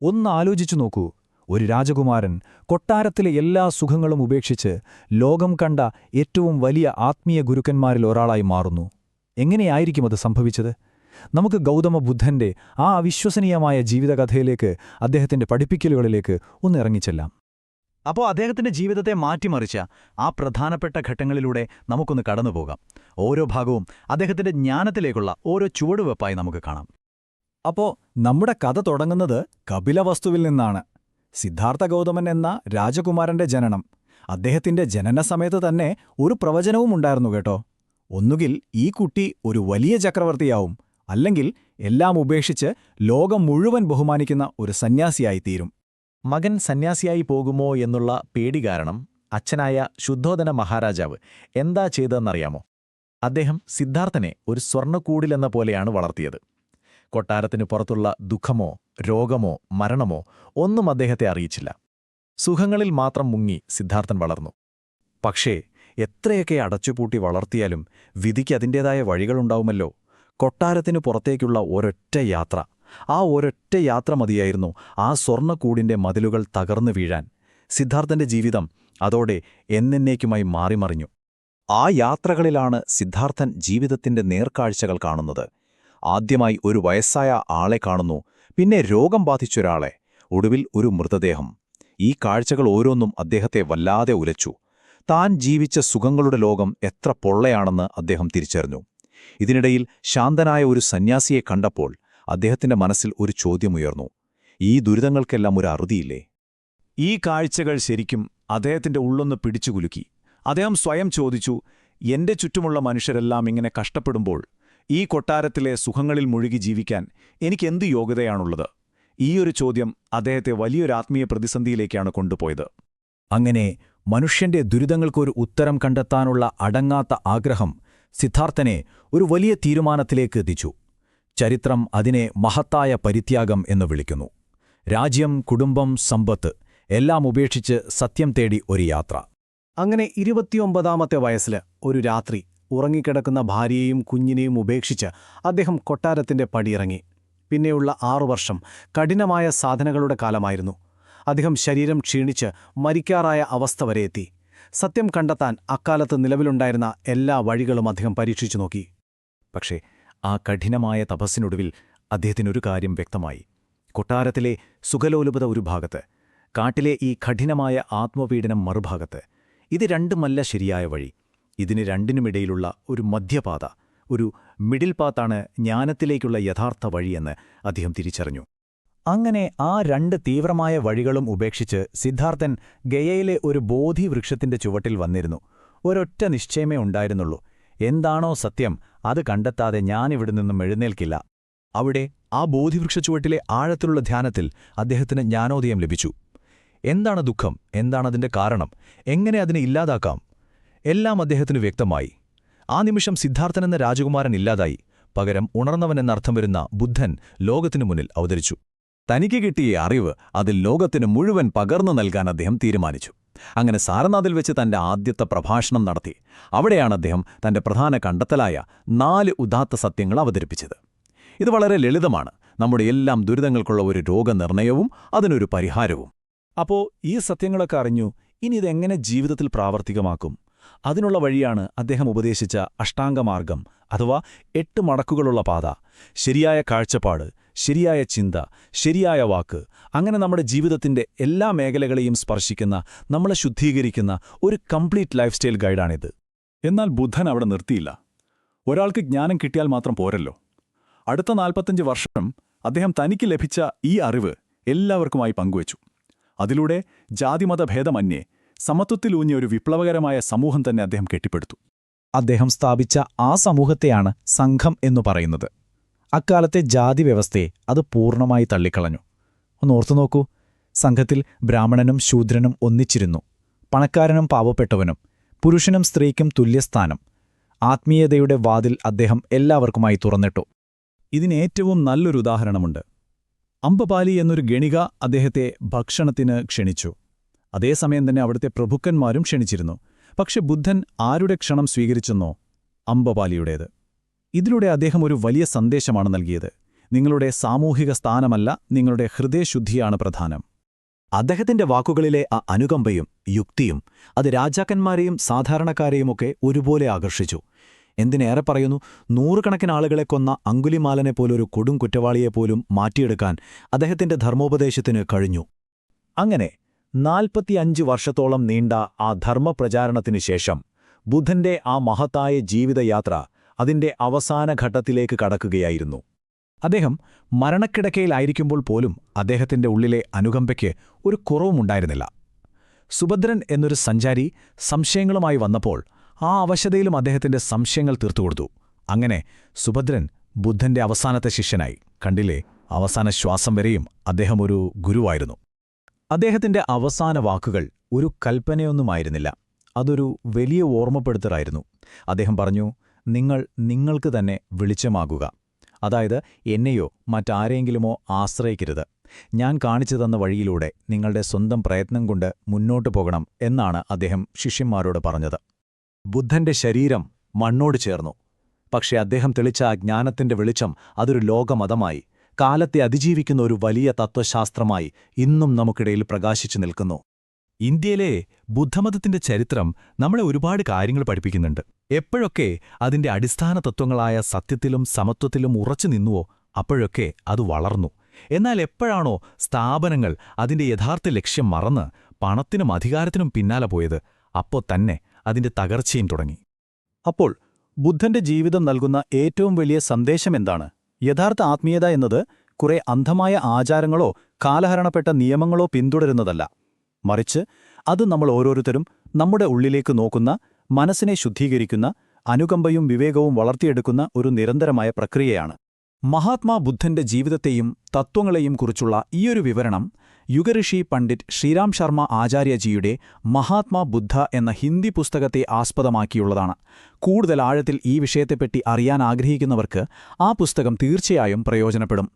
ഒന്നാലോചിച്ചു നോക്കൂ, ഒരു രാജകുമാരൻ കൊട്ടാരത്തിലെ എല്ലാ സുഖങ്ങളും ഉപേക്ഷിച്ച് ലോകം കണ്ട ഏറ്റവും വലിയ ആത്മീയ ഗുരുക്കന്മാരിൽ ഒരാളായി മാറുന്നു. എങ്ങനെയായിരിക്കും അത് സംഭവിച്ചത്? നമുക്ക് ഗൗതമ ബുദ്ധന്റെ ആ അവിശ്വസനീയമായ ജീവിതകഥയിലേക്ക്, അദ്ദേഹത്തിന്റെ പഠിപ്പിക്കലുകളിലേക്ക് ഒന്നിറങ്ങിച്ചെല്ലാം. അപ്പോൾ അദ്ദേഹത്തിന്റെ ജീവിതത്തെ മാറ്റിമറിച്ച ആ പ്രധാനപ്പെട്ട ഘട്ടങ്ങളിലൂടെ നമുക്കൊന്ന് കടന്നുപോകാം. ഓരോ ഭാഗവും അദ്ദേഹത്തിന്റെ ജ്ഞാനത്തിലേക്കുള്ള ഓരോ ചുവടുവെപ്പായി നമുക്ക് കാണാം. അപ്പോ നമ്മുടെ കഥ തുടങ്ങുന്നത് കപിലവസ്തുവിൽ നിന്നാണ്. സിദ്ധാർത്ഥ ഗൗതമൻ എന്ന രാജകുമാരന്റെ ജനനം. അദ്ദേഹത്തിന്റെ ജനനസമയത്ത് തന്നെ ഒരു പ്രവചനവും ഉണ്ടായിരുന്നു കേട്ടോ. ഒന്നുകിൽ ഈ കുട്ടി ഒരു വലിയ ചക്രവർത്തിയാവും, അല്ലെങ്കിൽ എല്ലാം ഉപേക്ഷിച്ച് ലോകം മുഴുവൻ ബഹുമാനിക്കുന്ന ഒരു സന്യാസിയായിത്തീരും. മകൻ സന്യാസിയായി പോകുമോ എന്നുള്ള പേടി കാരണം അച്ഛനായ ശുദ്ധോധന മഹാരാജാവ് എന്താ ചെയ്തതെന്നറിയാമോ? അദ്ദേഹം സിദ്ധാർത്ഥനെ ഒരു സ്വർണ്ണക്കൂടിലെന്ന പോലെയാണ് വളർത്തിയത്. കൊട്ടാരത്തിനു പുറത്തുള്ള ദുഃഖമോ രോഗമോ മരണമോ ഒന്നും അദ്ദേഹത്തെ അറിയിച്ചില്ല. സുഖങ്ങളിൽ മാത്രം മുങ്ങി സിദ്ധാർത്ഥൻ വളർന്നു. പക്ഷേ എത്രയൊക്കെ അടച്ചുപൂട്ടി വളർത്തിയാലും വിധിക്ക് അതിൻ്റേതായ വഴികളുണ്ടാവുമല്ലോ. കൊട്ടാരത്തിനു പുറത്തേക്കുള്ള ഒരൊറ്റ യാത്ര, ആ ഒരൊറ്റ യാത്ര മതിയായിരുന്നു ആ സ്വർണ്ണക്കൂടിന്റെ മതിലുകൾ തകർന്നു വീഴാൻ. സിദ്ധാർത്ഥന്റെ ജീവിതം അതോടെ എന്നേക്കുമായി മാറിമറിഞ്ഞു. ആ യാത്രകളിലാണ് സിദ്ധാർത്ഥൻ ജീവിതത്തിന്റെ നേർക്കാഴ്ചകൾ കാണുന്നത്. ആദ്യമായി ഒരു വയസ്സായ ആളെ കാണുന്നു, പിന്നെ രോഗം ബാധിച്ചൊരാളെ, ഒടുവിൽ ഒരു മൃതദേഹം. ഈ കാഴ്ചകൾ ഓരോന്നും അദ്ദേഹത്തെ വല്ലാതെ ഉലച്ചു. താൻ ജീവിച്ച സുഖങ്ങളുടെ ലോകം എത്ര പൊള്ളയാണെന്ന് അദ്ദേഹം തിരിച്ചറിഞ്ഞു. ഇതിനിടയിൽ ശാന്തനായ ഒരു സന്യാസിയെ കണ്ടപ്പോൾ അദ്ദേഹത്തിന്റെ മനസ്സിൽ ഒരു ചോദ്യമുയർന്നു: ഈ ദുരിതങ്ങൾക്കെല്ലാം ഒരു അറുതിയില്ലേ? ഈ കാഴ്ചകൾ ശരിക്കും അദ്ദേഹത്തിന്റെ ഉള്ളൊന്ന് പിടിച്ചുകുലുക്കി. അദ്ദേഹം സ്വയം ചോദിച്ചു, എന്റെ ചുറ്റുമുള്ള മനുഷ്യരെല്ലാം ഇങ്ങനെ കഷ്ടപ്പെടുമ്പോൾ ഈ കൊട്ടാരത്തിലെ സുഖങ്ങളിൽ മുഴുകി ജീവിക്കാൻ എനിക്കെന്ത് യോഗ്യതയാണുള്ളത്? ഈയൊരു ചോദ്യം അദ്ദേഹത്തെ വലിയൊരാത്മീയ പ്രതിസന്ധിയിലേക്കാണ് കൊണ്ടുപോയത്. അങ്ങനെ മനുഷ്യന്റെ ദുരിതങ്ങൾക്കൊരു ഉത്തരം കണ്ടെത്താനുള്ള അടങ്ങാത്ത ആഗ്രഹം സിദ്ധാർത്ഥനെ ഒരു വലിയ തീരുമാനത്തിലേക്ക് എത്തിച്ചു. ചരിത്രം അതിനെ മഹത്തായ പരിത്യാഗം എന്ന് വിളിക്കുന്നു. രാജ്യം, കുടുംബം, സമ്പത്ത് എല്ലാം ഉപേക്ഷിച്ച് സത്യം തേടി ഒരു യാത്ര. അങ്ങനെ 29ാമത്തെ വയസ്സിൽ ഒരു രാത്രി ഉറങ്ങിക്കിടക്കുന്ന ഭാര്യയെയും കുഞ്ഞിനെയും ഉപേക്ഷിച്ച് അദ്ദേഹം കൊട്ടാരത്തിന്റെ പടിയിറങ്ങി. പിന്നെയുള്ള 6 വർഷം കഠിനമായ സാധനകളുടെ കാലമായിരുന്നു. അദ്ദേഹം ശരീരം ക്ഷീണിച്ച് മരിക്കാറായ അവസ്ഥ വരെ എത്തി. സത്യം കണ്ടെത്താൻ അക്കാലത്ത് നിലവിലുണ്ടായിരുന്ന എല്ലാ വഴികളും അദ്ദേഹം പരീക്ഷിച്ചു നോക്കി. പക്ഷേ ആ കഠിനമായ തപസ്സിനൊടുവിൽ അദ്ദേഹത്തിനൊരു കാര്യം വ്യക്തമായി. കൊട്ടാരത്തിലെ സുഖലോലുപത ഒരു ഭാഗത്ത്, കാട്ടിലെ ഈ കഠിനമായ ആത്മപീഡനം മറുഭാഗത്ത്. ഇത് രണ്ടുമല്ല ശരിയായ വഴി. ഇതിന് രണ്ടിനുമിടയിലുള്ള ഒരു മധ്യപാത, ഒരു മിഡിൽ പാത്താണ് ജ്ഞാനത്തിലേക്കുള്ള യഥാർത്ഥ വഴിയെന്ന് അദ്ദേഹം തിരിച്ചറിഞ്ഞു. അങ്ങനെ ആ 2 തീവ്രമായ വഴികളും ഉപേക്ഷിച്ച് സിദ്ധാർത്ഥൻ ഗയയിലെ ഒരു ബോധിവൃക്ഷത്തിന്റെ ചുവട്ടിൽ വന്നിരുന്നു. ഒരൊറ്റ നിശ്ചയമേ ഉണ്ടായിരുന്നുള്ളൂ: എന്താണോ സത്യം അത് കണ്ടെത്താതെ ഞാനിവിടെ നിന്നും എഴുന്നേൽക്കില്ല. അവിടെ ആ ബോധിവൃക്ഷച്ചുവട്ടിലെ ആഴത്തിലുള്ള ധ്യാനത്തിൽ അദ്ദേഹത്തിന് ജ്ഞാനോദയം ലഭിച്ചു. എന്താണ് ദുഃഖം? എന്താണതിന്റെ കാരണം? എങ്ങനെ അതിനെ ഇല്ലാതാക്കാം? എല്ലാം അദ്ദേഹത്തിനു വ്യക്തമായി. ആ നിമിഷം സിദ്ധാർത്ഥനെന്ന രാജകുമാരൻ ഇല്ലാതായി. പകരം ഉണർന്നവനെന്നർത്ഥം വരുന്ന ബുദ്ധൻ ലോകത്തിനു മുന്നിൽ അവതരിച്ചു. തനിക്ക് കിട്ടിയ അറിവ് അതിൽ ലോകത്തിന് മുഴുവൻ പകർന്നു നൽകാൻ അദ്ദേഹം തീരുമാനിച്ചു. അങ്ങനെ സാരനാഥിൽ വെച്ച് തന്റെ ആദ്യത്തെ പ്രഭാഷണം നടത്തി. അവിടെയാണ് അദ്ദേഹം തന്റെ പ്രധാന കണ്ടെത്തലായ 4 ഉദാത്ത സത്യങ്ങൾ അവതരിപ്പിച്ചത്. ഇത് വളരെ ലളിതമാണ്. നമ്മുടെ എല്ലാം ദുരിതങ്ങൾക്കുള്ള ഒരു രോഗനിർണയവും അതിനൊരു പരിഹാരവും. അപ്പോ ഈ സത്യങ്ങളൊക്കെ അറിഞ്ഞു. ഇനി ഇതെങ്ങനെ ജീവിതത്തിൽ പ്രാവർത്തികമാക്കും? അതിനുള്ള വഴിയാണ് അദ്ദേഹം ഉപദേശിച്ച അഷ്ടാംഗമാർഗം, അഥവാ 8 മടക്കുകളുള്ള പാത. ശരിയായ കാഴ്ചപ്പാട്, ശരിയായ ചിന്ത, ശരിയായ വാക്ക്, അങ്ങനെ നമ്മുടെ ജീവിതത്തിന്റെ എല്ലാ മേഖലകളെയും സ്പർശിക്കുന്ന, നമ്മളെ ശുദ്ധീകരിക്കുന്ന ഒരു കംപ്ലീറ്റ് ലൈഫ് സ്റ്റൈൽ ഗൈഡാണിത്. എന്നാൽ ബുദ്ധൻ അവിടെ നിർത്തിയില്ല. ഒരാൾക്ക് ജ്ഞാനം കിട്ടിയാൽ മാത്രം പോരല്ലോ. അടുത്ത 45 വർഷം അദ്ദേഹം തനിക്ക് ലഭിച്ച ഈ അറിവ് എല്ലാവർക്കുമായി പങ്കുവച്ചു. അതിലൂടെ ജാതിമതഭേദമന്യേ സമത്വത്തിലൂന്നിയ ഒരു വിപ്ലവകരമായ സമൂഹം തന്നെ അദ്ദേഹം കെട്ടിപ്പടുത്തു. അദ്ദേഹം സ്ഥാപിച്ച ആ സമൂഹത്തെയാണ് സംഘം എന്നു പറയുന്നത്. അക്കാലത്തെ ജാതി വ്യവസ്ഥയെ അത് പൂർണ്ണമായി തള്ളിക്കളഞ്ഞു. ഒന്ന് ഓർത്തുനോക്കൂ, സംഘത്തിൽ ബ്രാഹ്മണനും ശൂദ്രനും ഒന്നിച്ചിരുന്നു. പണക്കാരനും പാവപ്പെട്ടവനും, പുരുഷനും സ്ത്രീക്കും തുല്യസ്ഥാനം. ആത്മീയതയുടെ വാതിൽ അദ്ദേഹം എല്ലാവർക്കുമായി തുറന്നിട്ടു. ഇതിനേറ്റവും നല്ലൊരു ഉദാഹരണമുണ്ട്. അംബപാലി എന്നൊരു ഗണിക അദ്ദേഹത്തെ ഭക്ഷണത്തിന് ക്ഷണിച്ചു. അതേസമയം തന്നെ അവിടുത്തെ പ്രഭുക്കന്മാരും ക്ഷണിച്ചിരുന്നു. പക്ഷെ ബുദ്ധൻ ആരുടെ ക്ഷണം സ്വീകരിച്ചെന്നോ? അംബപാലിയുടേത്. ഇതിലൂടെ അദ്ദേഹം ഒരു വലിയ സന്ദേശമാണ് നൽകിയത്: നിങ്ങളുടെ സാമൂഹിക സ്ഥാനമല്ല, നിങ്ങളുടെ ഹൃദയശുദ്ധിയാണ് പ്രധാനം. അദ്ദേഹത്തിന്റെ വാക്കുകളിലെ ആ അനുകമ്പയും യുക്തിയും അത് രാജാക്കന്മാരെയും സാധാരണക്കാരെയുമൊക്കെ ഒരുപോലെ ആകർഷിച്ചു. എന്തിനേറെ പറയുന്നു, നൂറുകണക്കിന് ആളുകളെ കൊന്ന അങ്കുലിമാലനെപ്പോലൊരു കൊടും കുറ്റവാളിയെപ്പോലും മാറ്റിയെടുക്കാൻ അദ്ദേഹത്തിന്റെ ധർമ്മോപദേശത്തിന് കഴിഞ്ഞു. അങ്ങനെ 45 വർഷത്തോളം നീണ്ട ആ ധർമ്മപ്രചാരണത്തിനു ശേഷം ബുദ്ധന്റെ ആ മഹത്തായ ജീവിതയാത്ര അതിന്റെ അവസാന ഘട്ടത്തിലേക്ക് കടക്കുകയായിരുന്നു. അദ്ദേഹം മരണക്കിടക്കയിലായിരിക്കുമ്പോൾ പോലും അദ്ദേഹത്തിന്റെ ഉള്ളിലെ അനുകമ്പയ്ക്ക് ഒരു കുറവുമുണ്ടായിരുന്നില്ല. സുഭദ്രൻ എന്നൊരു സഞ്ചാരി സംശയങ്ങളുമായി വന്നപ്പോൾ ആ അവശതയിലും അദ്ദേഹത്തിന്റെ സംശയങ്ങൾ തീർത്തുകൊടുത്തു. അങ്ങനെ സുഭദ്രൻ ബുദ്ധന്റെ അവസാനത്തെ ശിഷ്യനായി. കണ്ടില്ലേ, അവസാന ശ്വാസം വരെയും അദ്ദേഹം ഒരു ഗുരുവായിരുന്നു. അദ്ദേഹത്തിന്റെ അവസാന വാക്കുകൾ ഒരു കൽപ്പനയൊന്നുമായിരുന്നില്ല, അതൊരു വലിയ ഓർമ്മപ്പെടുത്തലായിരുന്നു. അദ്ദേഹം പറഞ്ഞു, നിങ്ങൾക്ക് തന്നെ വെളിച്ചമാകുക. അതായത് എന്നെയോ മറ്റാരെങ്കിലുമോ ആശ്രയിക്കരുത്. ഞാൻ കാണിച്ചു തന്ന വഴിയിലൂടെ നിങ്ങളുടെ സ്വന്തം പ്രയത്നം കൊണ്ട് മുന്നോട്ടു പോകണം എന്നാണ് അദ്ദേഹം ശിഷ്യന്മാരോട് പറഞ്ഞത്. ബുദ്ധന്റെ ശരീരം മണ്ണോട് ചേർന്നു. പക്ഷേ അദ്ദേഹം തെളിച്ച ആ ജ്ഞാനത്തിന്റെ വെളിച്ചം അതൊരു ലോകമതമായി, കാലത്തെ അതിജീവിക്കുന്ന ഒരു വലിയ തത്വശാസ്ത്രമായി ഇന്നും നമുക്കിടയിൽ പ്രകാശിച്ചു നിൽക്കുന്നു. ഇന്ത്യയിലെ ബുദ്ധമതത്തിന്റെ ചരിത്രം നമ്മളെ ഒരുപാട് കാര്യങ്ങൾ പഠിപ്പിക്കുന്നുണ്ട്. എപ്പോഴൊക്കെ അതിന്റെ അടിസ്ഥാന തത്വങ്ങളായ സത്യത്തിലും സമത്വത്തിലും ഉറച്ചു നിന്നുവോ അപ്പോഴൊക്കെ അത് വളർന്നു. എന്നാൽ എപ്പോഴാണോ സ്ഥാപനങ്ങൾ അതിന്റെ യഥാർത്ഥ ലക്ഷ്യം മറന്ന് പണത്തിനും അധികാരത്തിനും പിന്നാലെ പോയത്, അപ്പോൾ തന്നെ അതിന്റെ തകർച്ചയും തുടങ്ങി. അപ്പോൾ ബുദ്ധന്റെ ജീവിതം നൽകുന്ന ഏറ്റവും വലിയ സന്ദേശമെന്താണ്? യഥാർത്ഥ ആത്മീയത എന്നത് കുറെ അന്ധമായ ആചാരങ്ങളോ കാലഹരണപ്പെട്ട നിയമങ്ങളോ പിന്തുടരുന്നതല്ല. മറിച്ച് അത് നമ്മൾ ഓരോരുത്തരും നമ്മുടെ ഉള്ളിലേക്ക് നോക്കുന്ന, മനസ്സിനെ ശുദ്ധീകരിക്കുന്ന, അനുകമ്പയും വിവേകവും വളർത്തിയെടുക്കുന്ന ഒരു നിരന്തരമായ പ്രക്രിയയാണ്. മഹാത്മാ ബുദ്ധന്റെ ജീവിതത്തെയും തത്വങ്ങളെയും കുറിച്ചുള്ള ഈയൊരു വിവരണം യുഗഋഷി പണ്ഡിറ്റ് ശ്രീരാം ശർമ്മ ആചാര്യജിയുടെ മഹാത്മാ ബുദ്ധ എന്ന ഹിന്ദി പുസ്തകത്തെ ആസ്പദമാക്കിയുള്ളതാണ്. കൂടുതൽ ആഴത്തിൽ ഈ വിഷയത്തെപ്പറ്റി അറിയാൻ ആഗ്രഹിക്കുന്നവർക്ക് ആ പുസ്തകം തീർച്ചയായും പ്രയോജനപ്പെടും.